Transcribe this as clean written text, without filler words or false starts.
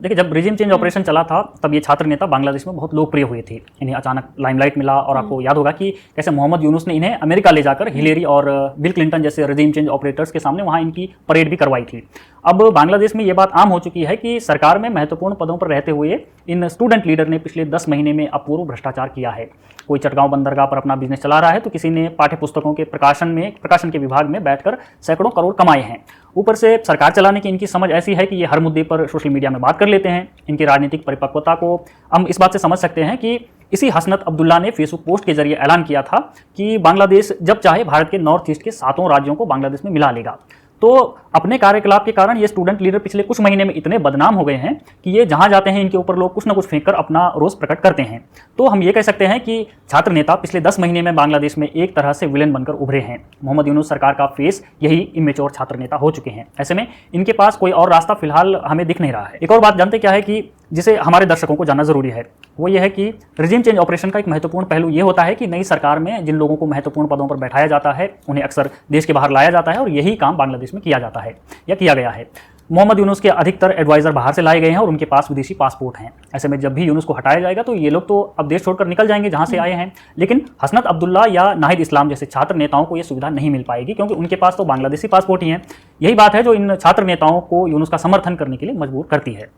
देखिए, जब regime change operation चला था, तब ये छात्र नेता बांग्लादेश में बहुत लोकप्रिय हुए थे। इन्हें अचानक लाइमलाइट मिला और आपको याद होगा कि कैसे मोहम्मद यूनुस ने इन्हें अमेरिका ले जाकर हिलेरी और बिल क्लिंटन जैसे रिजिम चेंज ऑपरेटर्स के सामने वहाँ इनकी परेड भी करवाई थी। अब बांग्लादेश में ये बात आम हो चुकी है कि सरकार में महत्वपूर्ण पदों पर रहते हुए इन स्टूडेंट लीडर ने पिछले 10 महीने में अपूर्व भ्रष्टाचार किया है। कोई चटगांव बंदरगाह पर अपना बिजनेस चला रहा है, तो किसी ने पाठ्य पुस्तकों के प्रकाशन के विभाग में बैठकर सैकड़ों करोड़ कमाए हैं। ऊपर से सरकार चलाने की इनकी समझ ऐसी है कि ये हर मुद्दे पर सोशल मीडिया में बात कर लेते हैं। इनकी राजनीतिक परिपक्वता को हम इस बात से समझ सकते हैं कि इसी हसनत अब्दुल्ला ने फेसबुक पोस्ट के जरिए ऐलान किया था कि बांग्लादेश जब चाहे भारत के नॉर्थ ईस्ट के 7 राज्यों को बांग्लादेश में मिला लेगा। तो अपने कार्यकलाप के कारण ये स्टूडेंट लीडर पिछले कुछ महीने में इतने बदनाम हो गए हैं कि ये जहां जाते हैं इनके ऊपर लोग कुछ ना कुछ फेंक कर अपना रोष प्रकट करते हैं। तो हम ये कह सकते हैं कि छात्र नेता पिछले 10 महीने में बांग्लादेश में एक तरह से विलेन बनकर उभरे हैं। मोहम्मद यूनुस सरकार का फेस यही इमेच्योर छात्र नेता हो चुके हैं। ऐसे में इनके पास कोई और रास्ता फिलहाल हमें दिख नहीं रहा है। एक और बात जानते क्या है कि जिसे हमारे दर्शकों को जानना जरूरी है, वो ये है कि रिजिम चेंज ऑपरेशन का एक महत्वपूर्ण पहलू ये होता है कि नई सरकार में जिन लोगों को महत्वपूर्ण पदों पर बैठाया जाता है उन्हें अक्सर देश के बाहर लाया जाता है और यही काम बांग्लादेश में किया जाता है या किया गया है। मोहम्मद यूनुस के अधिकतर एडवाइजर बाहर से लाए गए हैं और उनके पास विदेशी पासपोर्ट हैं। ऐसे में जब भी यूनुस को हटाया जाएगा तो ये लोग तो अब देश छोड़कर निकल जाएंगे जहां से आए हैं, लेकिन हसनत अब्दुल्ला या नाहिद इस्लाम जैसे छात्र नेताओं को ये सुविधा नहीं मिल पाएगी क्योंकि उनके पास तो बांग्लादेशी पासपोर्ट ही हैं। यही बात है जो इन छात्र नेताओं को यूनुस का समर्थन करने के लिए मजबूर करती है।